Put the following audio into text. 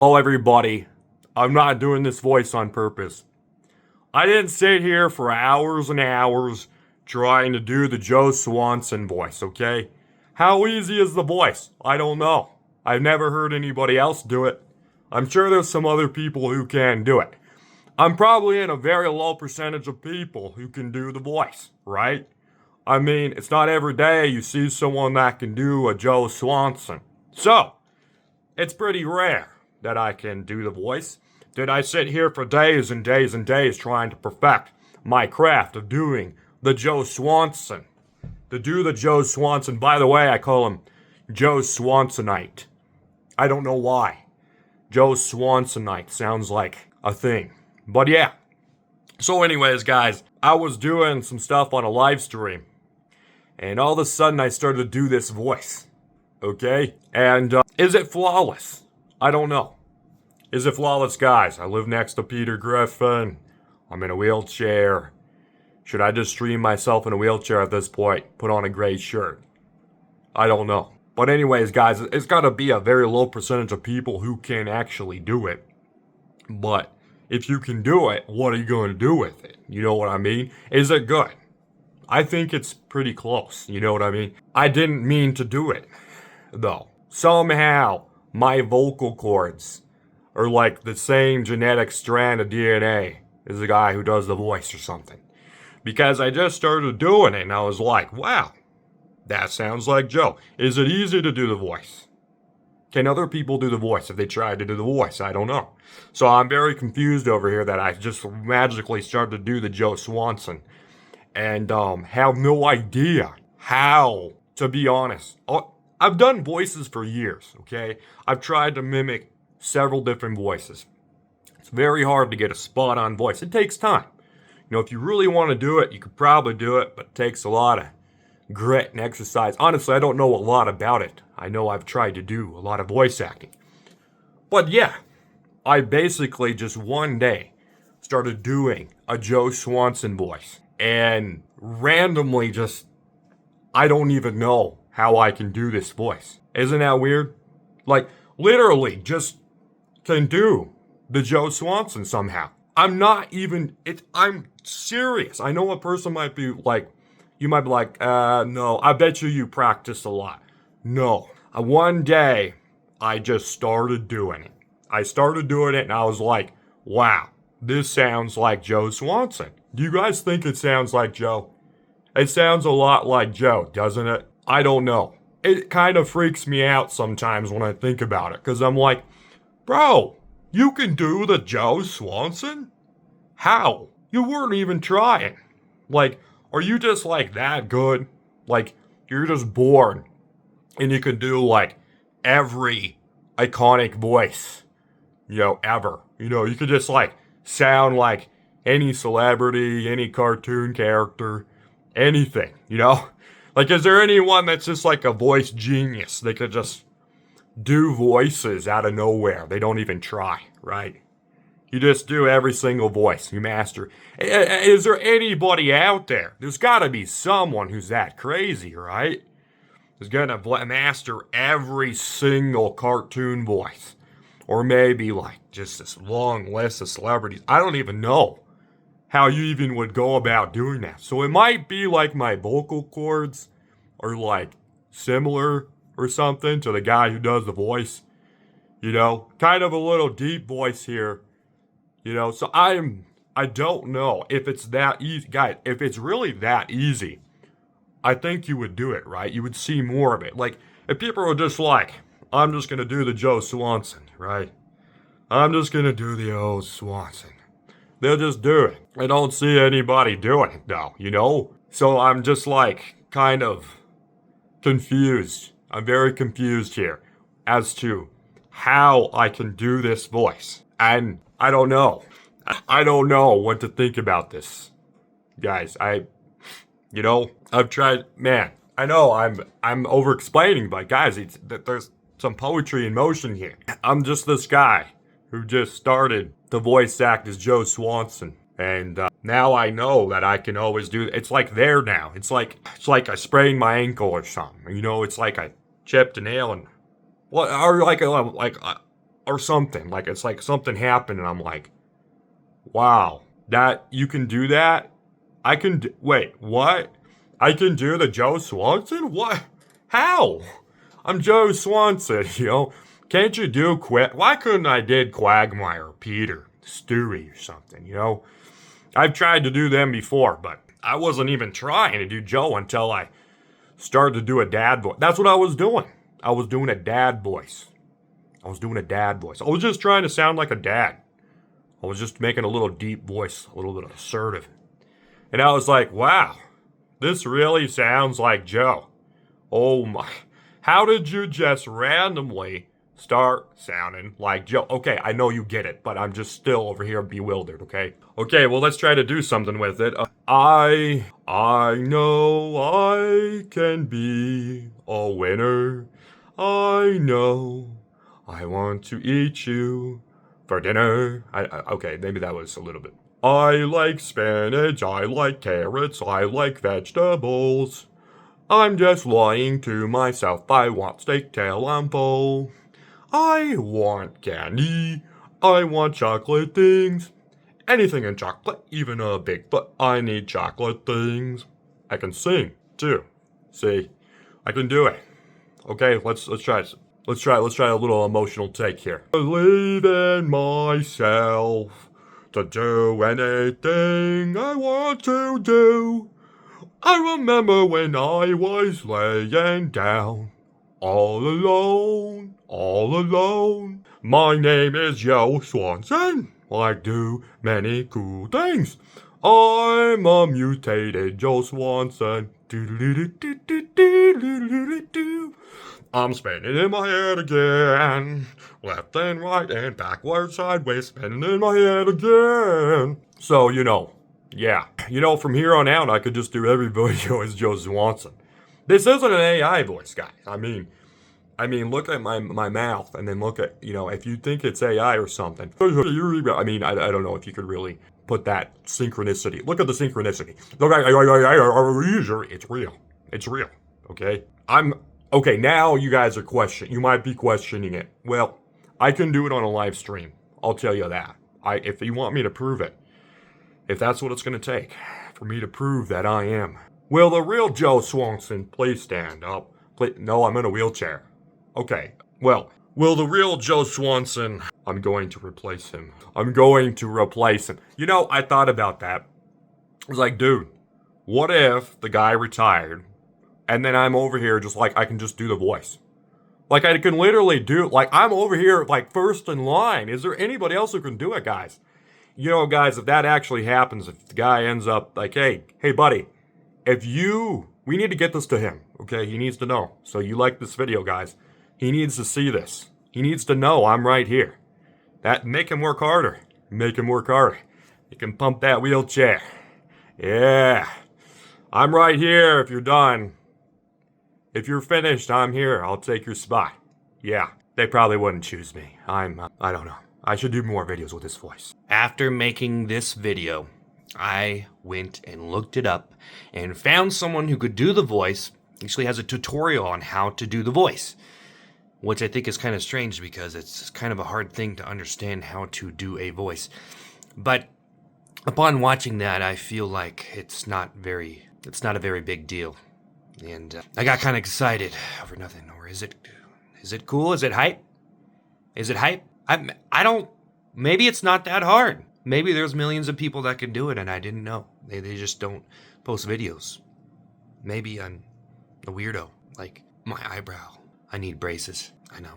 Oh, everybody, I'm not doing this voice on purpose. I didn't sit here for hours and hours trying to do the Joe Swanson voice, okay? How easy is the voice? I don't know. I've never heard anybody else do it. I'm sure there's some other people who can do it. I'm probably in a very low percentage of people who can do the voice, right? I mean, it's not every day you see someone that can do a Joe Swanson. So, it's pretty rare that I can do the voice. Did I sit here for days and days and days trying to perfect my craft of doing the Joe Swanson? To do the Joe Swanson, by the way, I call him Joe Swansonite. I don't know why. Joe Swansonite sounds like a thing. But yeah. So anyways, guys, I was doing some stuff on a live stream. And all of a sudden I started to do this voice. Okay? And is it flawless? I don't know. Is it flawless, guys? I live next to Peter Griffin. I'm in a wheelchair. Should I just stream myself in a wheelchair at this point? Put on a gray shirt? I don't know. But anyways, guys, it's gotta be a very low percentage of people who can actually do it. But if you can do it, what are you going to do with it? You know what I mean? Is it good? I think it's pretty close. You know what I mean? I didn't mean to do it, though. Somehow, my vocal cords are like the same genetic strand of DNA as the guy who does the voice or something. Because I just started doing it and I was like, wow, that sounds like Joe. Is it easy to do the voice? Can other people do the voice if they tried to do the voice? I don't know. So I'm very confused over here that I just magically started to do the Joe Swanson. And have no idea how, to be honest. I've done voices for years, okay? I've tried to mimic several different voices. It's very hard to get a spot-on voice. It takes time. You know, if you really want to do it, you could probably do it, but it takes a lot of grit and exercise. Honestly, I don't know a lot about it. I know I've tried to do a lot of voice acting. But yeah, I basically just one day started doing a Joe Swanson voice. And randomly just, I don't even know how I can do this voice. Isn't that weird? Like, literally just can do the Joe Swanson somehow. I'm not even, I'm serious. I know a person might be like, you might be like, no, I bet you practice a lot. No. One day, I just started doing it. I started doing it and I was like, wow, this sounds like Joe Swanson. Do you guys think it sounds like Joe? It sounds a lot like Joe, doesn't it? I don't know. It kind of freaks me out sometimes when I think about it, because I'm like, bro, you can do the Joe Swanson? How? You weren't even trying. Like, are you just like that good? Like, you're just born and you can do like every iconic voice, ever. You could just like sound like any celebrity, any cartoon character, anything, Like, is there anyone that's just like a voice genius? They could just do voices out of nowhere. They don't even try, right? You just do every single voice. You master. Is there anybody out there? There's gotta be someone who's that crazy, right? Who's gonna master every single cartoon voice. Or maybe like just this long list of celebrities. I don't even know how you even would go about doing that. So it might be like my vocal cords are like similar or something to the guy who does the voice. Kind of a little deep voice here. So I don't know if it's that easy. Guys, if it's really that easy, I think you would do it, right? You would see more of it. Like, if people were just like, I'm just gonna do the Joe Swanson, right? I'm just gonna do the old Swanson. They'll just do it. I don't see anybody doing it though, So I'm just like kind of confused. I'm very confused here as to how I can do this voice. And I don't know. I don't know what to think about this. Guys, I've tried, man, I know I'm over explaining, but guys, there's some poetry in motion here. I'm just this guy who just started to voice act as Joe Swanson. And now I know that I can always do it. It's like there now. It's like I sprained my ankle or something. It's like I chipped a nail and or like or something. Like, it's like something happened and I'm like, wow, that, you can do that? Wait, what? I can do the Joe Swanson? What? How? I'm Joe Swanson, you know? Can't you do why couldn't I did Quagmire, Peter, Stewie or something, you know? I've tried to do them before, but I wasn't even trying to do Joe until I started to do a dad voice. That's what I was doing. I was doing a dad voice. I was just trying to sound like a dad. I was just making a little deep voice, a little bit assertive. And I was like, wow, this really sounds like Joe. Oh my. How did you just randomly start sounding like Joe? Okay, I know you get it, but I'm just still over here bewildered, okay? Okay, well, let's try to do something with it. I know I can be a winner. I know I want to eat you for dinner. Okay, maybe that was a little bit. I like spinach, I like carrots, I like vegetables. I'm just lying to myself, I want steak tail on full. I want candy, I want chocolate things. Anything in chocolate, even a Bigfoot, I need chocolate things. I can sing, too. See, I can do it. Okay, let's try this. Let's try a little emotional take here. Believe in myself to do anything I want to do. I remember when I was laying down, all alone. My name is Joe Swanson. I do many cool things. I'm a mutated Joe Swanson. I'm spinning in my head again. Left and right and backward, sideways, spinning in my head again. So, yeah. From here on out, I could just do every video as Joe Swanson. This isn't an AI voice, guys. I mean, look at my mouth and then look at, if you think it's AI or something. I don't know if you could really put that synchronicity. Look at the synchronicity. Look, it's real. It's real, okay? Okay, now you guys are you might be questioning it. Well, I can do it on a live stream. I'll tell you that. If you want me to prove it, if that's what it's going to take for me to prove that I am. Will the real Joe Swanson please stand up? No, I'm in a wheelchair. Okay, well, will the real Joe Swanson... I'm going to replace him. I thought about that. I was like, dude, what if the guy retired, and then I'm over here just like, I can just do the voice. Like, I can literally I'm over here, first in line. Is there anybody else who can do it, guys? Guys, if that actually happens, if the guy ends up like, hey, buddy, we need to get this to him, okay? He needs to know. So you like this video, guys. He needs to see this. He needs to know I'm right here. Make him work harder. You can pump that wheelchair. Yeah. I'm right here if you're done. If you're finished, I'm here. I'll take your spot. Yeah. They probably wouldn't choose me. I don't know. I should do more videos with this voice. After making this video, I went and looked it up and found someone who could do the voice. Actually has a tutorial on how to do the voice, which I think is kind of strange because it's kind of a hard thing to understand how to do a voice. But upon watching that, I feel like it's not a very big deal. And I got kind of excited over nothing. Or is it cool? Is it hype? Maybe it's not that hard. Maybe there's millions of people that can do it and I didn't know. They just don't post videos. Maybe I'm a weirdo. Like, my eyebrow. I need braces. I know.